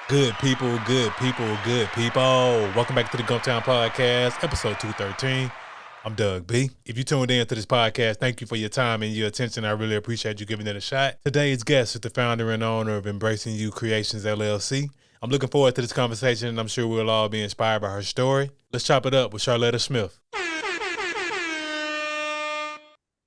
Good people, good people, good people. Welcome back to the Gumptown Podcast, episode 213. I'm Doug B. If you tuned in to this podcast, thank you for your time and your attention. I really appreciate you giving it a shot. Today's guest is the founder and owner of Embracing You Creations, LLC. I'm looking forward to this conversation, and I'm sure we'll all be inspired by her story. Let's chop it up with Charletta Smith.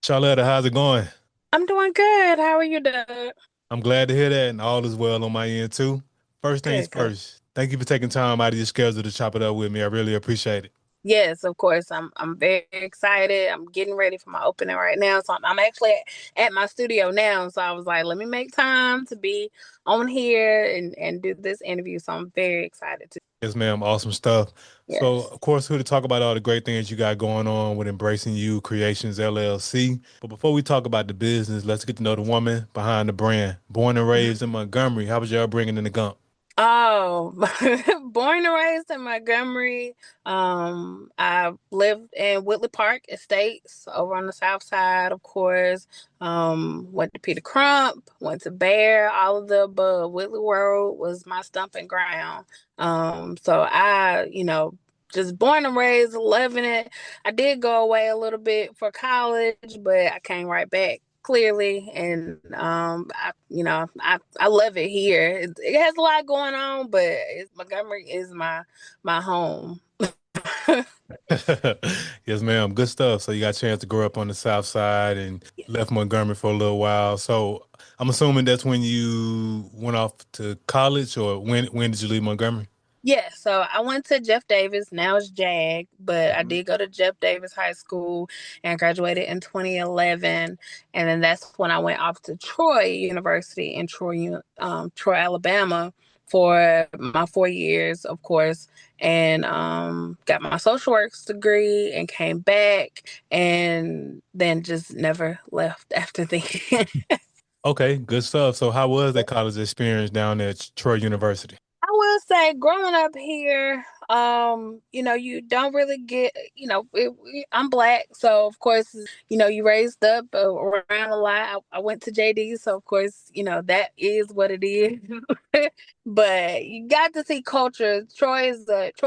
Charletta, how's it going? I'm doing good. How are you, Doug? I'm glad to hear that, and all is well on my end, too. First things Good, good. first, thank you for taking time out of your schedule to chop it up with me. I really appreciate it. Yes, of course. I'm very excited. I'm getting ready for my opening right now. So I'm actually at my studio now. So I was like, let me make time to be on here and do this interview. So I'm very excited to. Yes, ma'am. Awesome stuff. So, Yes. of course, here to talk about all the great things you got going on with Embracing You Creations LLC. But before we talk about the business, let's get to know the woman behind the brand. Born and raised in Montgomery. How was y'all bringing in the Gump? Oh, born and raised in Montgomery. I lived in Whitley Park Estates over on the south side, of course. Went to Peter Crump, went to Bear, all of the above. Whitley Road was my stomping ground. So just born and raised, loving it. I did go away a little bit for college, but I came right back clearly, and I love it here. It has a lot going on, but Montgomery is my home. Yes, ma'am. Good stuff. So you got a chance to grow up on the South Side and left Montgomery for a little while. So I'm assuming that's when you went off to college, or when did you leave Montgomery? Yeah, so I went to Jeff Davis, now it's JAG, but I Mhm. did go to Jeff Davis High School and graduated in 2011. And then that's when I went off to Troy University in Troy, Alabama for my 4 years, of course, and got my social works degree and came back and then just never left after then. Okay, good stuff. So how was that college experience down at Troy University? I will say, growing up here, you don't really get, I'm black, so of course, you raised up around a lot. I went to JD, so of course, that is what it is. But you got to see culture. Troy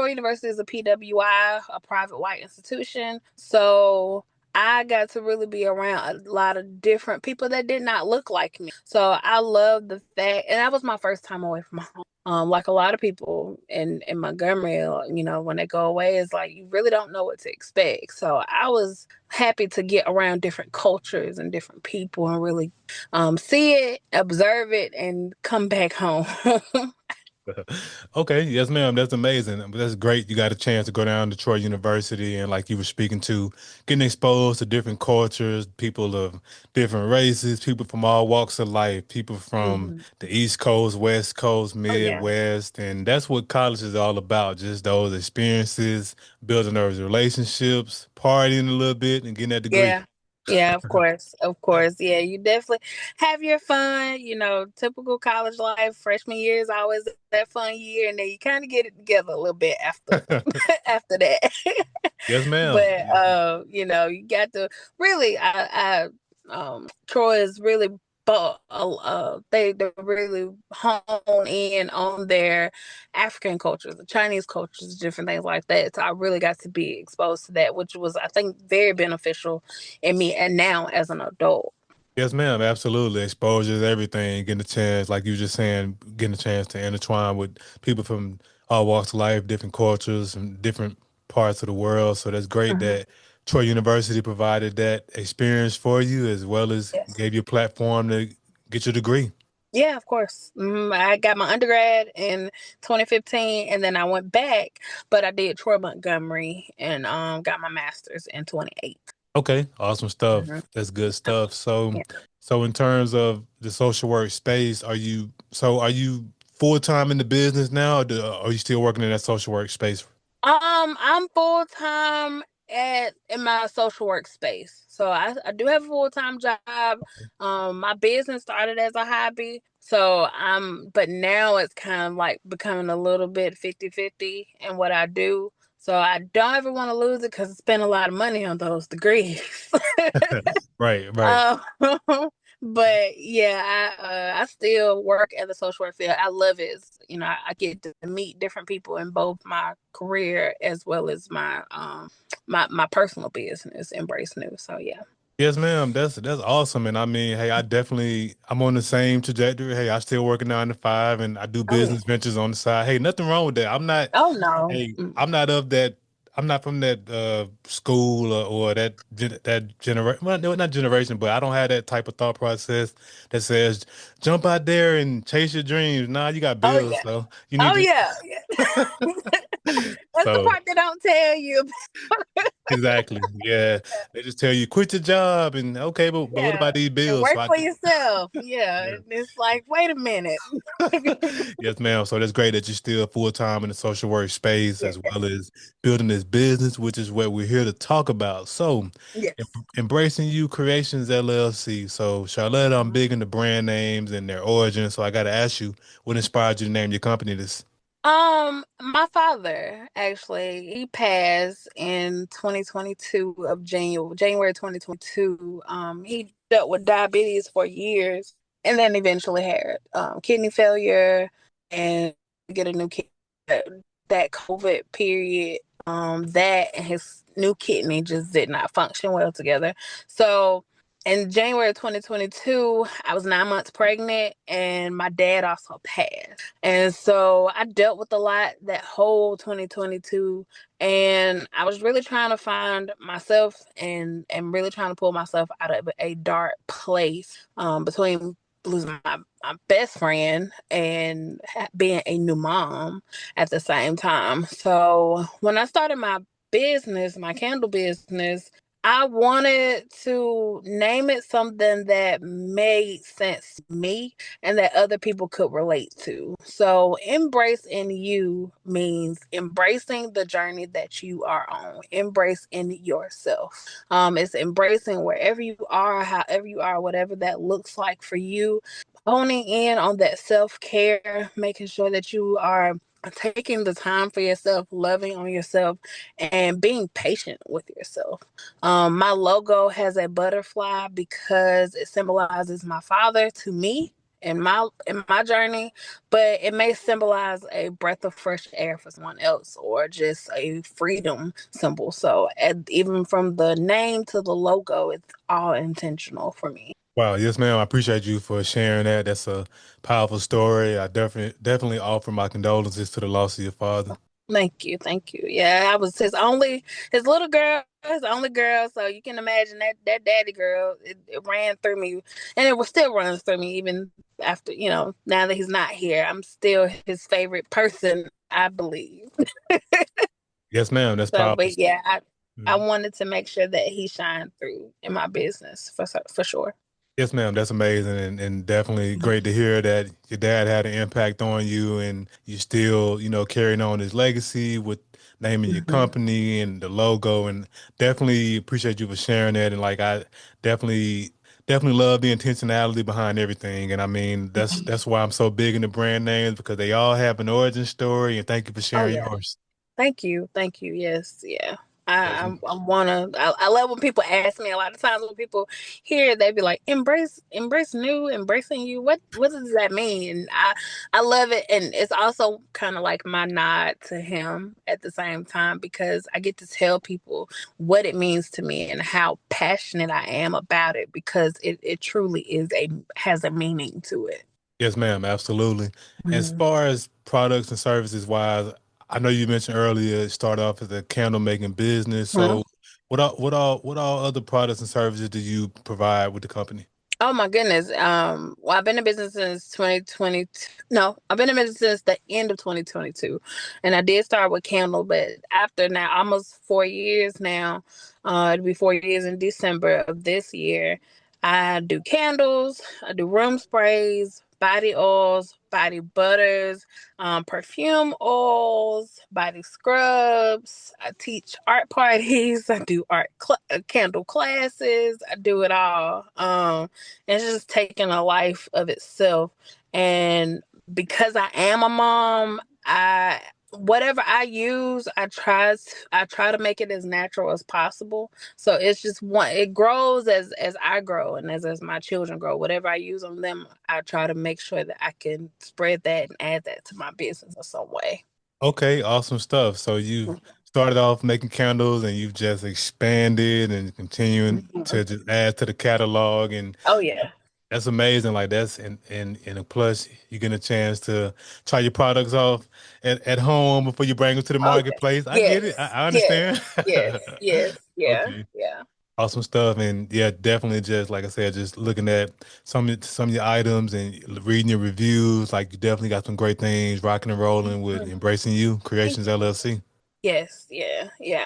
University is a PWI, a private white institution, so. I got to really be around a lot of different people that did not look like me. So I love the fact, and that was my first time away from home. Like a lot of people in Montgomery, when they go away, it's like you really don't know what to expect. So I was happy to get around different cultures and different people and really see it, observe it, and come back home. Okay, yes, ma'am. That's amazing. That's great. You got a chance to go down to Troy University and, like you were speaking to, getting exposed to different cultures, people of different races, people from all walks of life, people from Mhm. the East Coast, West Coast, Oh yeah. Midwest. And that's what college is all about, just those experiences, building those relationships, partying a little bit, and getting that degree. Yeah. Yeah, of course. Of course. Yeah, you definitely have your fun, typical college life. Freshman year is always that fun year, and then you kind of get it together a little bit after after that. Yes, ma'am. But you got to really Troy is really but they really hone in on their African cultures, the Chinese cultures, different things like that. So I really got to be exposed to that, which was, I think, very beneficial in me and now as an adult. Yes, ma'am. Absolutely. Exposure is everything. Getting a chance, like you were just saying, getting a chance to intertwine with people from all walks of life, different cultures, and different parts of the world. So that's great Mhm. that Troy University provided that experience for you, as well as Yes. gave you a platform to get your degree. Yeah, of course. I got my undergrad in 2015, and then I went back, but I did Troy Montgomery and got my master's in 28. Okay, awesome Mhm. stuff. That's good stuff. So, Yeah. so in terms of the social work space, are you full time in the business now, or are you still working in that social work space? I'm full time at in my social work space. So I do have a full time job. My business started as a hobby. So but now it's kind of like becoming a little bit 50-50 in what I do. So I don't ever want to lose it because I spend a lot of money on those degrees. Right, right. Um, But yeah, I still work at the social work field. I love it. I get to meet different people in both my career as well as my personal business, Embrace New. So yeah. Yes, ma'am. That's awesome. And I mean, hey, I'm on the same trajectory. Hey, I still work a 9 to 5 and I do Oh yeah. business ventures on the side. Hey, nothing wrong with that. Oh no. Hey, I'm not of that. I'm not from that school or that generation. Well, no, not generation, but I don't have that type of thought process that says jump out there and chase your dreams. Nah, you got Oh bills, yeah. so you need Oh to. yeah. Yeah. That's the So part they don't tell you. exactly, yeah. They just tell you quit your job and okay, but what Yeah. about these And bills? So work I for do. yourself. Yeah. Yeah. And it's like, wait a minute. Yes, ma'am. So that's great that you're still full time in the social work space as Yes. well as building this business, which is what we're here to talk about. So, em- Yes. Embracing You Creations LLC. So, Charlotte, I'm big into brand names and their origins. So, I got to ask you, what inspired you to name your company this? My father actually, he passed in 2022 of January 2022. He dealt with diabetes for years and then eventually had kidney failure and get a new kidney. That COVID period, that and his new kidney just did not function well together. So in January 2022, I was 9 months pregnant and my dad also passed. And so I dealt with a lot that whole 2022. And I was really trying to find myself and really trying to pull myself out of a dark place between losing my best friend and being a new mom at the same time. So when I started my business, my candle business, I wanted to name it something that made sense to me and that other people could relate to. So, embrace in you means embracing the journey that you are on, embrace in yourself. It's embracing wherever you are, however you are, whatever that looks like for you, honing in on that self care, making sure that you are taking the time for yourself, loving on yourself, and being patient with yourself. My logo has a butterfly because it symbolizes my father to me in my journey, but it may symbolize a breath of fresh air for someone else or just a freedom symbol. So even from the name to the logo, it's all intentional for me. Wow, yes, ma'am. I appreciate you for sharing that. That's a powerful story. I definitely offer my condolences to the loss of your father. Thank you, thank you. Yeah, I was his little girl, his only girl. So you can imagine that daddy girl. It ran through me, and it was still runs through me even after now that he's not here. I'm still his favorite person, I believe. Yes, ma'am. That's So, powerful. but yeah, I Mhm. wanted to make sure that he shined through in my business for sure. Yes, ma'am. That's amazing and definitely great to hear that your dad had an impact on you and you still, carrying on his legacy with naming your Mhm. company and the logo and definitely appreciate you for sharing that. And like I definitely definitely love the intentionality behind everything. And I mean that's why I'm so big into brand names because they all have an origin story and thank you for Oh sharing yeah. yours. Thank you. Thank you. Yes. Yeah. Yes. I love when people ask me a lot of times when people hear they be like embrace new embracing you what does that mean, and I love it, and it's also kind of like my nod to him at the same time because I get to tell people what it means to me and how passionate I am about it because it truly has a meaning to it. Yes, ma'am, absolutely. As Mhm. far as products and services wise, I know you mentioned earlier it started off as a candle making business. So what all other products and services do you provide with the company? Oh my goodness. Well, I've been in business since 2020. No, I've been in business since the end of 2022. And I did start with candle, but after now almost 4 years now, it'll be 4 years in December of this year. I do candles, I do room sprays, body oils, body butters, perfume oils, body scrubs. I teach art parties. I do candle classes. I do it all. It's just taken a life of itself. And because I am a mom, I whatever I use, I try to make it as natural as possible. So it's just one, it grows as I grow and as my children grow. Whatever I use on them, I try to make sure that I can spread that and add that to my business in some way. Okay, awesome stuff. So you've started off making candles and you've just expanded and continuing to Mhm. just add to the catalog, and Oh yeah. that's amazing. Like that's and a plus you get a chance to try your products off at home before you bring them to the Oh yeah. marketplace. I get it. Yes. I Yes. understand. Yes. Yes. Yeah. Okay. Yeah. Awesome stuff. And yeah, definitely just like I said, just looking at some of your items and reading your reviews, like you definitely got some great things rocking and rolling with Mhm. Embracing You Thank Creations you. LLC. Yes, yeah, yeah.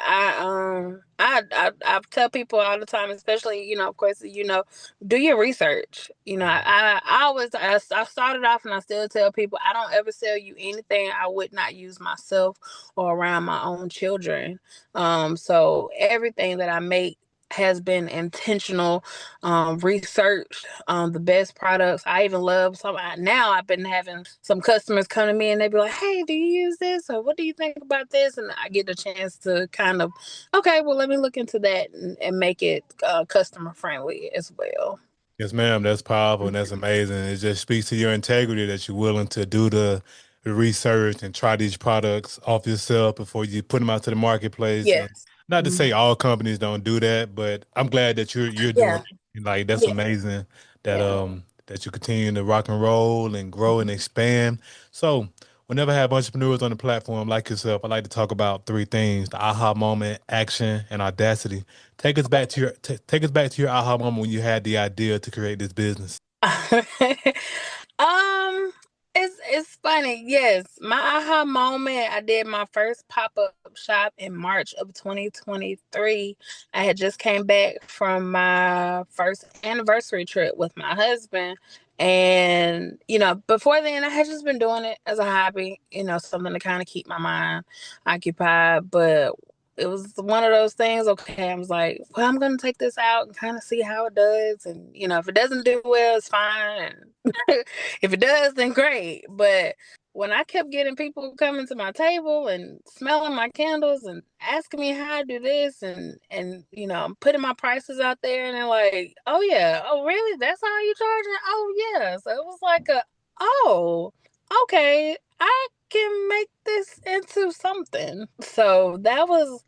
I tell people all the time, especially of course, do your research. I always I started off and I still tell people I don't ever sell you anything I would not use myself or around my own children. So everything that I make has been intentional, research, the best products. I even love now I've been having some customers come to me and they be like, "Hey, do you use this? Or what do you think about this?" And I get a chance to kind of, okay, well, let me look into that and make it customer friendly as well. Yes, ma'am. That's powerful and that's amazing. It just speaks to your integrity that you're willing to do the research and try these products off yourself before you put them out to the marketplace. And Yes. not to say Mhm. all companies don't do that, but I'm glad that you're doing Yeah. it. And, like that's Yeah. amazing Yeah. that you continue to rock and roll and grow and expand. So whenever I have entrepreneurs on the platform like yourself, I like to talk about three things: the aha moment, action, and audacity. Take us back to your aha moment when you had the idea to create this business. Um, it's funny. Yes, my aha moment. I did my first pop-up shop in March of 2023. I had just came back from my first anniversary trip with my husband. And, before then I had just been doing it as a hobby, something to kind of keep my mind occupied. But it was one of those things. Okay, I was like, well, I'm gonna take this out and kind of see how it does. And if it doesn't do well, it's fine. And if it does, then great. But when I kept getting people coming to my table and smelling my candles and asking me how I do this, and I'm putting my prices out there, and they're like, "Oh yeah, oh really? That's how you charging? Oh yeah." So it was like oh, okay, I can make this into something. So that was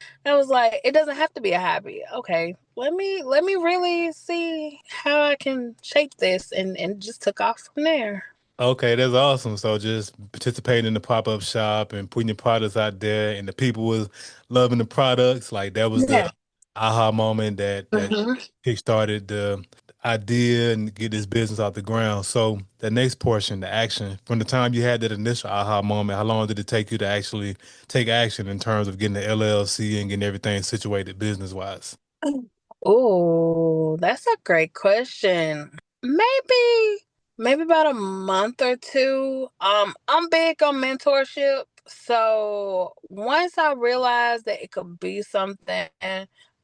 like, it doesn't have to be a hobby. Okay, let me really see how I can shape this, and just took off from there. Okay, that's awesome. So just participating in the pop-up shop and putting your products out there and the people was loving the products. Like that was the Yeah. aha moment that Hmm. kickstarted the idea and get this business off the ground. So the next portion, the action, from the time you had that initial aha moment, how long did it take you to actually take action in terms of getting the LLC and getting everything situated business-wise? Oh, that's a great question. Maybe about a month or two. I'm big on mentorship. So once I realized that it could be something,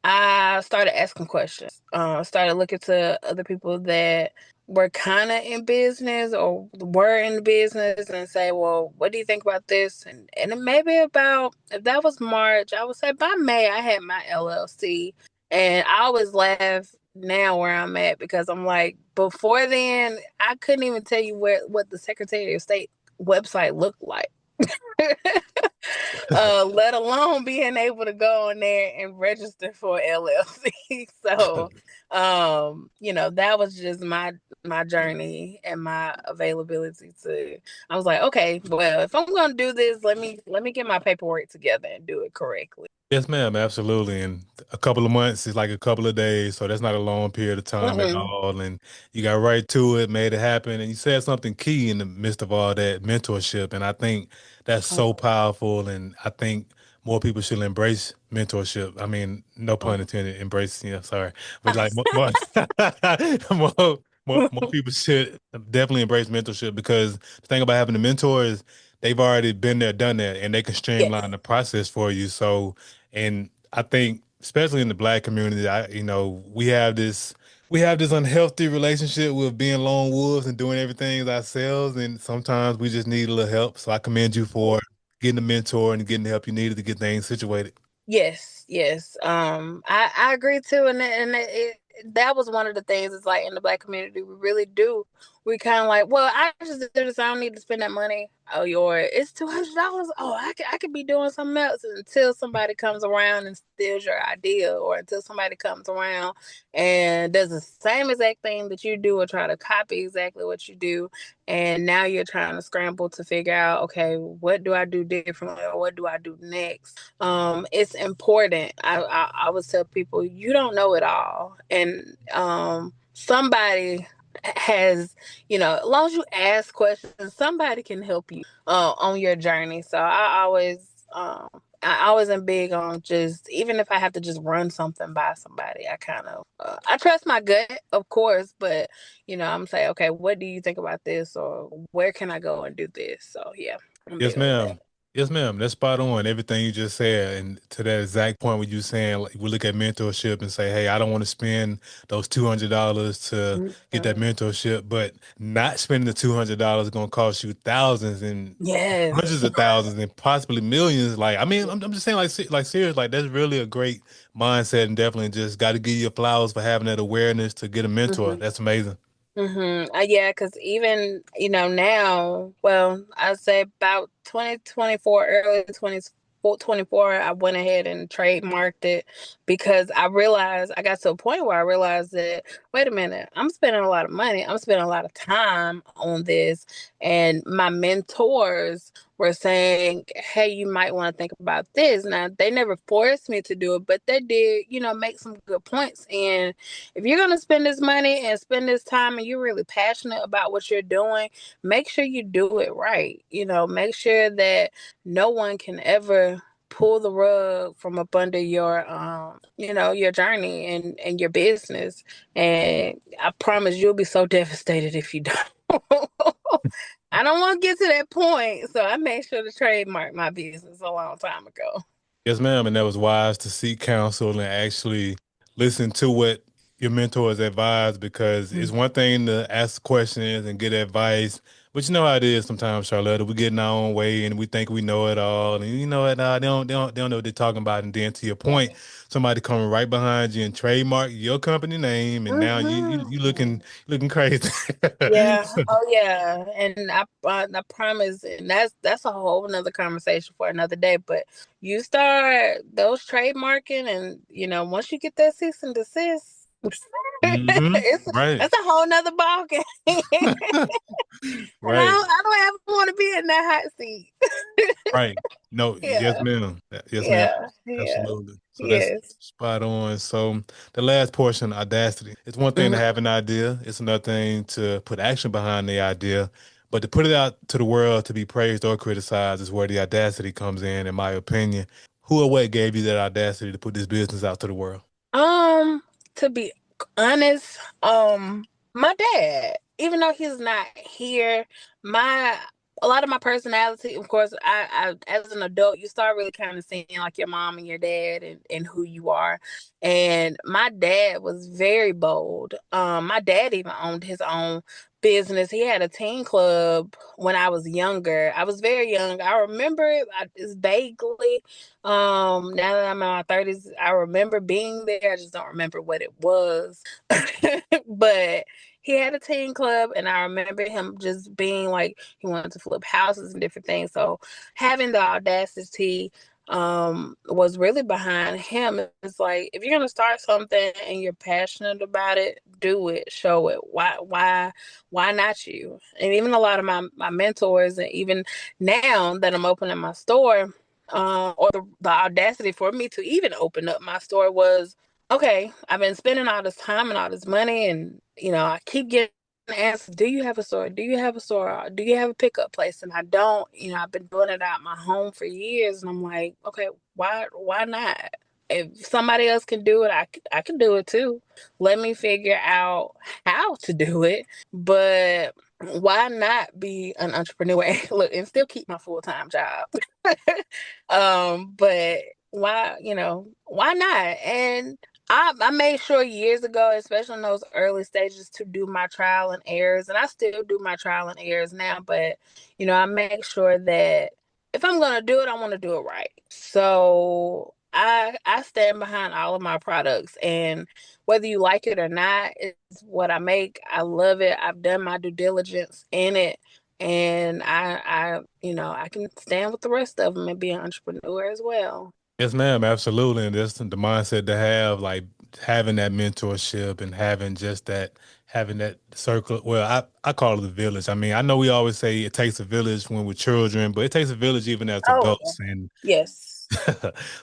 I started asking questions. Started looking to other people that were kind of in business or were in business and say, well, what do you think about this? And then maybe about, if that was March, I would say by May, I had my LLC. And I always laugh now where I'm at because I'm like, before then, I couldn't even tell you what the Secretary of State website looked like. Let alone being able to go on there and register for LLC. So, that was just my journey and my availability to. I was like, okay, well, if I'm gonna do this, let me get my paperwork together and do it correctly. Yes, ma'am, absolutely. And a couple of months is like a couple of days, so that's not a long period of time at Hmm. all. And you got right to it, made it happen. And you said something key in the midst of all that mentorship. And I think that's so powerful. And I think more people should embrace mentorship. I mean, no pun intended, embrace, sorry. But like more, more people should definitely embrace mentorship because the thing about having a mentor is they've already been there, done that, and they can streamline Yes. the process for you. So and I think, especially in the black community, we have this unhealthy relationship with being lone wolves and doing everything ourselves, and sometimes we just need a little help. So I commend you for getting a mentor and getting the help you needed to get things situated. Yes, yes. I agree too, that was one of the things. It's like in the Black community, we really do. We kind of like, well, I just did this. I don't need to spend that money. Oh, it's $200. Oh, I could be doing something else until somebody comes around and steals your idea, or until somebody comes around and does the same exact thing that you do, or try to copy exactly what you do. And now you're trying to scramble to figure out, okay, what do I do differently, or what do I do next? It's important. I always tell people, you don't know it all, and somebody has, as long as you ask questions, somebody can help you on your journey. So I always am big on, just even if I have to just run something by somebody, I kind of I trust my gut, of course, but I'm saying, okay, what do you think about this, or where can I go and do this? So yeah, I'm Yes, big on that. ma'am. Yes, ma'am. That's spot on. Everything you just said, and to that exact point, where you saying, like, we look at mentorship and say, "Hey, I don't want to spend those $200 to get that Mhm. mentorship," but not spending the $200 is going to cost you thousands and Yes. hundreds of thousands and possibly millions. Like, I mean, I'm just saying, like, like serious, like that's really a great mindset, and definitely just got to give you flowers for having that awareness to get a mentor. Hmm. That's amazing. Yeah, because even, now, well, I'd say about 2024, early 2024, I went ahead and trademarked it, because I got to a point where I realized that, wait a minute, I'm spending a lot of money. I'm spending a lot of time on this. And my mentors were saying, hey, you might want to think about this. Now, they never forced me to do it, but they did, make some good points. And if you're going to spend this money and spend this time, and you're really passionate about what you're doing, make sure you do it right. Make sure that no one can ever pull the rug from up under your journey and your business. And I promise you'll be so devastated if you don't. I don't want to get to that point, so I made sure to trademark my business a long time ago. Yes, ma'am. And that was wise to seek counsel and actually listen to what your mentors advise, because it's one thing to ask questions and get advice, but you know how it is sometimes, Charlotta. We get in our own way and we think we know it all. And you know what? They don't know what they're talking about. And then to your point, somebody coming right behind you and trademark your company name, and now you Mm-hmm. looking crazy. Yeah. Oh, yeah. And I promise, and that's a whole nother conversation for another day. But you start those trademarking, and once you get that cease and desist, Hmm. it's Right. that's a whole nother ball game. And Right. I don't ever want to be in that hot seat. Right. No, yes, Yeah. ma'am. Yes, ma'am. Yeah. Yeah. Absolutely. So that's Yes. spot on. So the last portion, audacity. It's one thing to Mhm. have an idea. It's another thing to put action behind the idea. But to put it out to the world to be praised or criticized is where the audacity comes in my opinion. Who or what gave you that audacity to put this business out to the world? Um, to be honest, my dad, even though he's not here, my a lot of my personality, of course, as an adult, you start really kind of seeing like your mom and your dad, and who you are. And my dad was very bold. My dad even owned his own business. He had a teen club when I was younger. I was very young. I remember it, it's vaguely. Now that I'm in my 30s, I remember being there. I just don't remember what it was. But he had a teen club, and I remember him just being like, he wanted to flip houses and different things. So having the audacity was really behind him. It's like, if you're gonna start something and you're passionate about it, do it, show it. Why not you? And even a lot of my mentors, and even now that I'm opening my store, or the audacity for me to even open up my store was, okay, I've been spending all this time and all this money, and I keep getting asked, do you have a store? Do you have a store? Do you have a pickup place? And I don't. I've been doing it out my home for years, and I'm like, okay, why not? If somebody else can do it, I can do it too. Let me figure out how to do it. But why not be an entrepreneur? Look, and still keep my full-time job. But why not? And I made sure years ago, especially in those early stages, to do my trial and errors. And I still do my trial and errors now, but I make sure that if I'm gonna do it, I want to do it right. So I stand behind all of my products, and whether you like it or not, it's what I make. I love it. I've done my due diligence in it, and I can stand with the rest of them and be an entrepreneur as well. Yes, ma'am, absolutely. And that's the mindset to have, like having that mentorship and having that circle. Well, I call it the village. I mean, I know we always say it takes a village when we're children, but it takes a village even as Oh, yeah. adults. And Yes.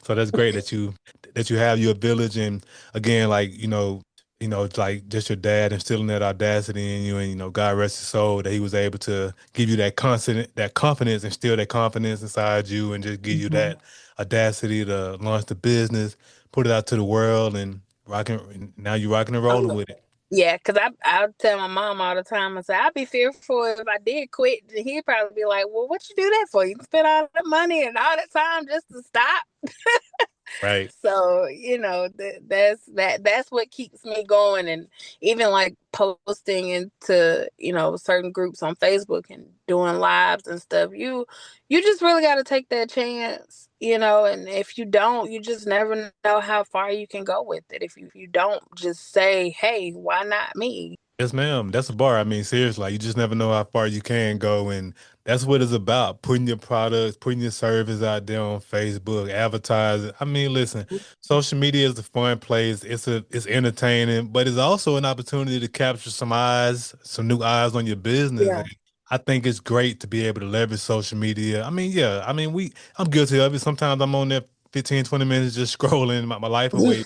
so that's great that you have your village. And again, like, it's like just your dad instilling that audacity in you, and God rest his soul, that he was able to give you that confidence, instill that confidence inside you, and just give you Mhm. that audacity to launch the business, put it out to the world, and rocking. Now you're rocking and rolling with it. Yeah, because I tell my mom all the time, I say, I'd be fearful if I did quit. He'd probably be like, well, what you do that for? You spent all that money and all that time just to stop. Right. So, that's what keeps me going. And even like posting into, certain groups on Facebook and doing lives and stuff. You just really got to take that chance, and if you don't, you just never know how far you can go with it. If you don't just say, hey, why not me? Yes, ma'am. That's a bar. I mean, seriously, like, you just never know how far you can go, and that's what it's about. Putting your products, putting your service out there on Facebook, advertising. I mean, listen, social media is a fun place. It's entertaining, but it's also an opportunity to capture some new eyes on your business. Yeah. And I think it's great to be able to leverage social media. I mean, yeah, I mean, I'm guilty of it. Sometimes I'm on there 15, 20 minutes just scrolling my life away.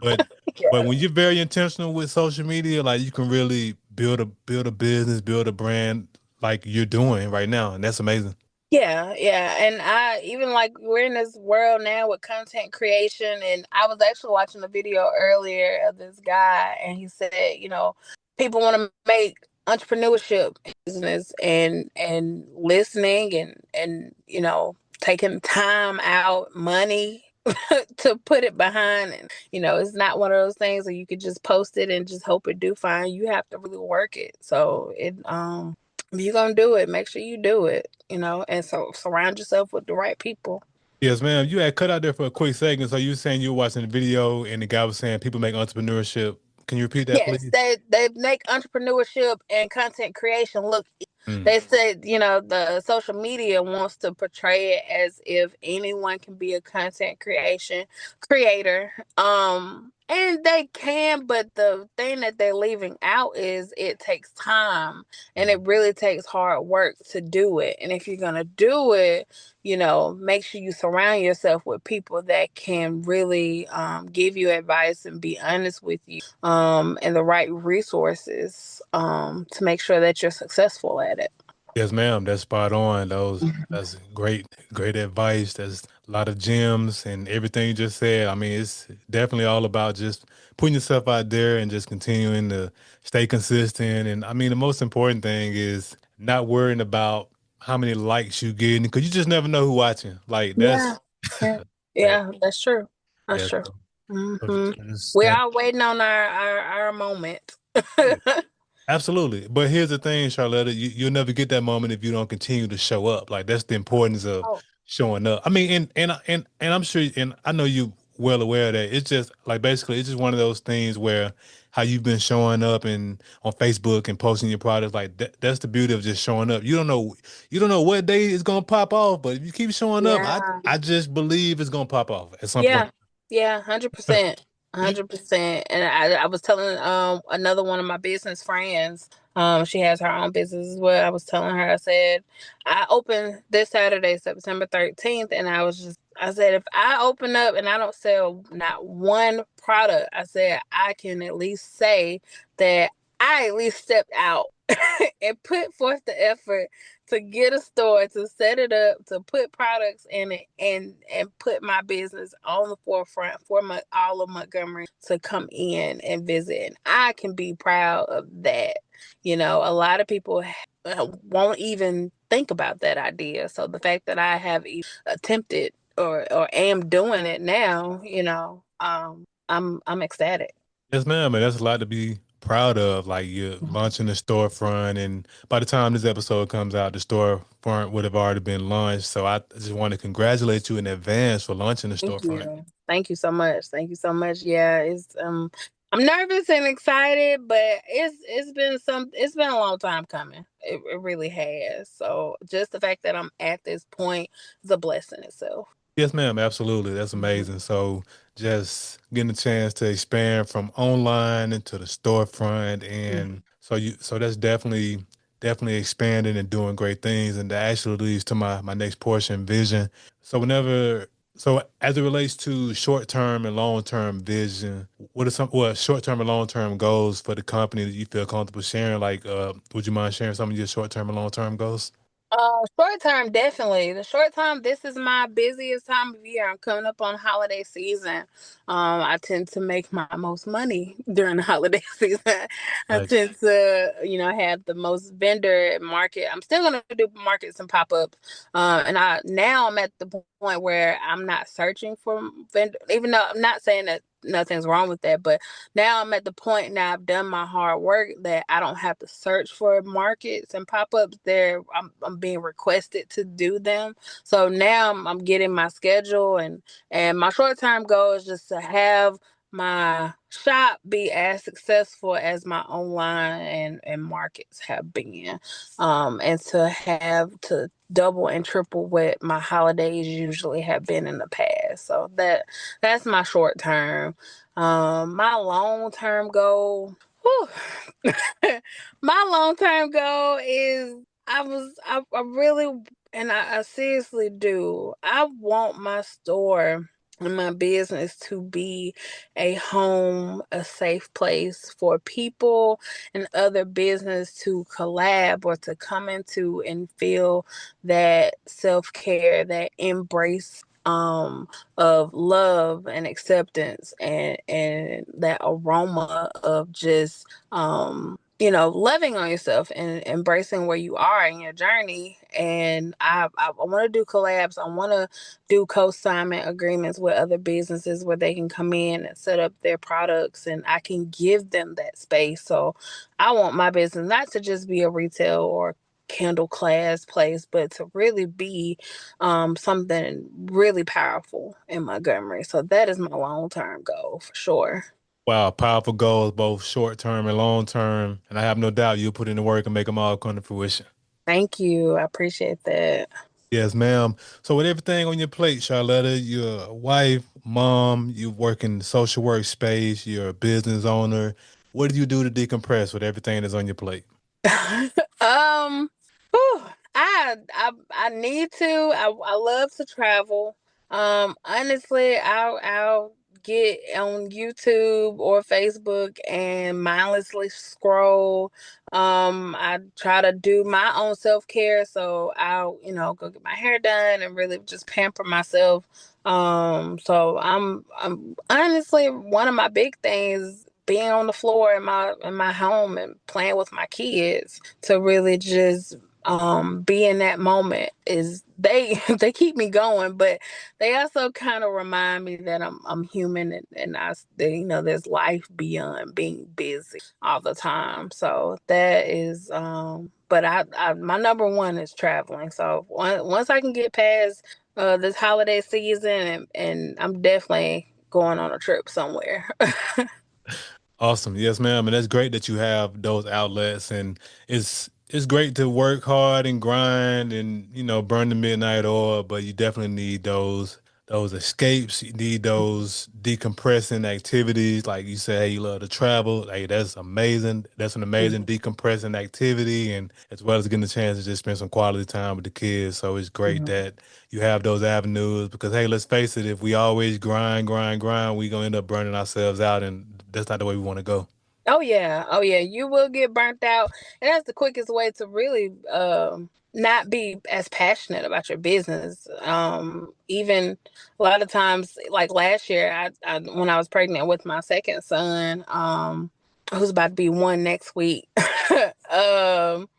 But but Yeah. when you're very intentional with social media, like, you can really build a business, build a brand like you're doing right now, and that's amazing. Yeah, yeah. And I even like we're in this world now with content creation, and I was actually watching a video earlier of this guy, and he said, people want to make entrepreneurship business, and listening, and taking time out, money to put it behind. And it's not one of those things where you could just post it and just hope it do fine. You have to really work it. So if you're gonna do it, make sure you do it, and so surround yourself with the right people. Yes, ma'am. You had cut out there for a quick second, so you were saying you were watching the video, and the guy was saying people make entrepreneurship. Can you repeat that, Yes, please? they make entrepreneurship and content creation look. Mm. They said, the social media wants to portray it as if anyone can be a content creation creator. And they can, but the thing that they're leaving out is it takes time, and it really takes hard work to do it. And if you're gonna do it, make sure you surround yourself with people that can really give you advice and be honest with you, and the right resources, to make sure that you're successful at it. Yes, ma'am. That's spot on. Mhm. That's great advice. There's a lot of gems and everything you just said. I mean, it's definitely all about just putting yourself out there and just continuing to stay consistent. And I mean, the most important thing is not worrying about how many likes you get, because you just never know who watching. Like, Yeah, that's yeah, that. yeah. That's true. That's Yeah. true. So hmm just We stand. are waiting on our moment. Absolutely. But here's the thing, Charlotta, you'll never get that moment if you don't continue to show up. Like, that's the importance of Oh, showing up. I mean, and I'm sure, and I know you well aware of that. It's just like, basically, it's just one of those things where how you've been showing up and on Facebook and posting your products, like that's the beauty of just showing up. You don't know what day it's gonna pop off, but if you keep showing up, I yeah. I just believe it's gonna pop off at some point. Yeah, yeah, 100%. 100%. And I was telling another one of my business friends, she has her own business as well. I was telling her, I said, I opened this Saturday, September 13th, and I said, if I open up and I don't sell not one product, I said I can at least say that I at least stepped out and put forth the effort to get a store, to set it up, to put products in it, and put my business on the forefront for all of Montgomery to come in and visit. And I can be proud of that. A lot of people won't even think about that idea. So the fact that I have attempted or am doing it now, I'm ecstatic. Yes, ma'am, and that's a lot to be proud of. Like you're launching the storefront, and by the time this episode comes out, the storefront would have already been launched. So I just want to congratulate you in advance for launching the Thank storefront. you. Thank you so much. Thank you so much. Yeah, it's I'm nervous and excited, but it's been a long time coming. It really has. So just the fact that I'm at this point is a blessing itself. Yes, ma'am. Absolutely. That's Mhm. amazing. So just getting a chance to expand from online into the storefront. Mhm. And so that's definitely expanding and doing great things. And that actually leads to my next portion, vision. So so as it relates to short-term and long-term vision, what are short-term and long-term goals for the company that you feel comfortable sharing? Like, would you mind sharing some of your short-term and long-term goals? Short term, definitely. The short term, this is my busiest time of year. I'm coming up on holiday season. I tend to make my most money during the holiday season. I Gotcha. tend to, have the most vendor market. I'm still gonna do markets and pop ups. And I'm at the point where I'm not searching for vendor, even though I'm not saying that nothing's wrong with that, but now I'm at the point now I've done my hard work that I don't have to search for markets and pop-ups there. I'm being requested to do them. So now I'm getting my schedule, and my short-term goal is just to have my shop be as successful as my online and markets have been. And to have to double and triple what my holidays usually have been in the past. So that's my short term. My long term goal, whew, my long term goal is I really, and I seriously do. I want my store and my business to be a home, a safe place for people and other business to collab or to come into and feel that self care, that embrace of love and acceptance, and that aroma of just loving on yourself and embracing where you are in your journey. And I want to do collabs. I want to do co-assignment agreements with other businesses where they can come in and set up their products and I can give them that space. So I want my business not to just be a retail or candle class place, but to really be something really powerful in Montgomery. So that is my long term goal for sure. Wow, powerful goals, both short term and long term. And I have no doubt you'll put in the work and make them all come to fruition. Thank you. I appreciate that. Yes, ma'am. So with everything on your plate, Charletta, you're a wife, mom, you work in the social work space, you're a business owner. What do you do to decompress with everything that's on your plate? um, whew, I need to. I love to travel. Honestly, I'll get on YouTube or Facebook and mindlessly scroll. I try to do my own self care, so I'll go get my hair done and really just pamper myself. So I'm honestly one of my big things being on the floor in my home and playing with my kids to really just be in that moment is they they keep me going, but they also kind of remind me that I'm human, and there's life beyond being busy all the time. So that is but I my number one is traveling. So once I can get past this holiday season, and I'm definitely going on a trip somewhere. Awesome. Yes, ma'am. And that's great that you have those outlets, and it's great to work hard and grind and burn the midnight oil, but you definitely need those escapes. You need those decompressing activities. Like you say, hey, you love to travel. Hey, that's amazing. That's an amazing Mhm. decompressing activity, and as well as getting a chance to just spend some quality time with the kids. So it's great Mhm. that you have those avenues because hey, let's face it, if we always grind, we gonna end up burning ourselves out, and that's not the way we want to go. Oh yeah. Oh yeah. You will get burnt out. And that's the quickest way to really not be as passionate about your business. Even a lot of times, like last year, I when I was pregnant with my second son, who's about to be one next week. um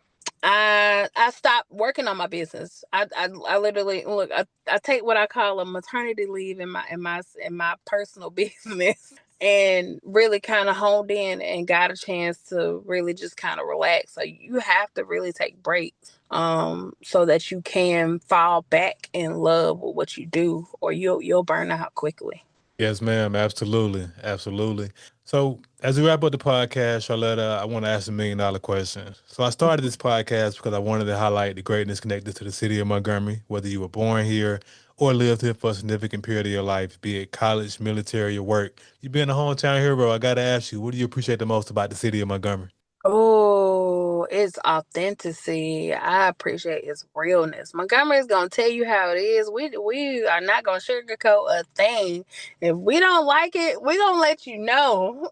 I stopped working on my business. I literally look. I take what I call a maternity leave in my personal business. and really kind of honed in and got a chance to really just kind of relax. So you have to really take breaks so that you can fall back in love with what you do, or you'll burn out quickly. Yes, ma'am. Absolutely. Absolutely. So, as we wrap up the podcast, Charlotta, I want to ask $1 million question. So, I started this podcast because I wanted to highlight the greatness connected to the city of Montgomery, whether you were born here or lived here for a significant period of your life, be it college, military, or work. You being a hometown hero, I got to ask you, what do you appreciate the most about the city of Montgomery? Oh, it's authenticity. I appreciate its realness. Montgomery's gonna tell you how it is. We are not gonna sugarcoat a thing. If we don't like it, we gonna let you know.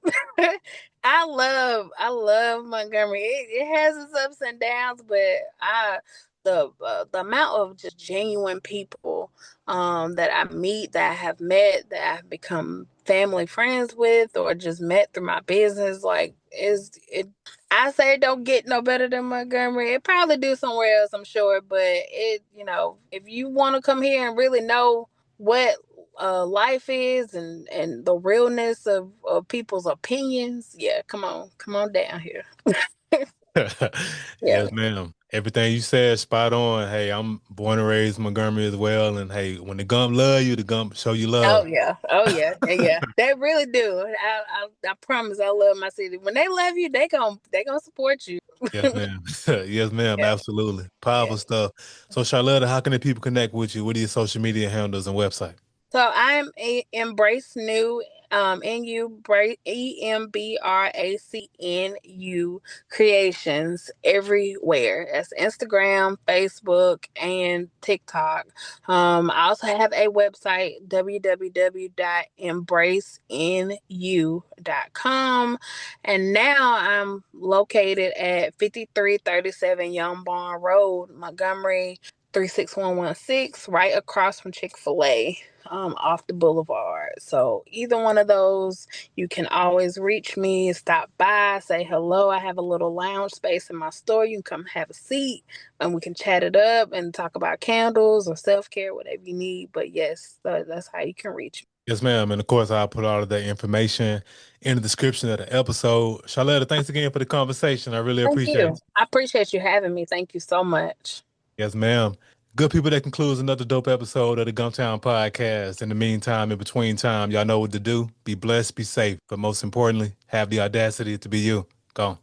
I love Montgomery. It has its ups and downs, but I the amount of just genuine people that I meet, that I have met, that I've become family friends with, or just met through my business, like is it I say it don't get no better than Montgomery. It probably do somewhere else, I'm sure, but if you want to come here and really know what life is, and the realness of people's opinions, yeah, come on down here. Yes, Yeah. ma'am. Everything you said, spot on. Hey, I'm born and raised in Montgomery as well. And hey, when the Gump love you, the Gump show you Oh love. yeah. Oh yeah. Yeah. Yeah. They really do. I promise I love my city. When they love you, they gonna support you. Yes, ma'am. Yes, ma'am. Yeah. Absolutely. Yeah. Powerful stuff. So, Charlotta, how can the people connect with you? What are your social media handles and website? So I'm Embrace New, EMBRACNU Creations everywhere. That's Instagram, Facebook, and TikTok. I also have a website, www.embracenu.com. And now I'm located at 5337 Young Barn Road, Montgomery, 36116, right across from Chick-fil-A, off the boulevard. So either one of those, you can always reach me, stop by, say hello. I have a little lounge space in my store. You can come have a seat and we can chat it up and talk about candles or self-care, whatever you need. But yes, that's how you can reach me. Yes, ma'am. And of course, I'll put all of that information in the description of the episode. Charlotta, thanks again for the conversation. I really Thank appreciate you. it. I appreciate you having me. Thank you so much. Yes, ma'am. Good people, that concludes another dope episode of the Gumptown Podcast. In the meantime, in between time, y'all know what to do. Be blessed, be safe, but most importantly, have the audacity to be you. Go.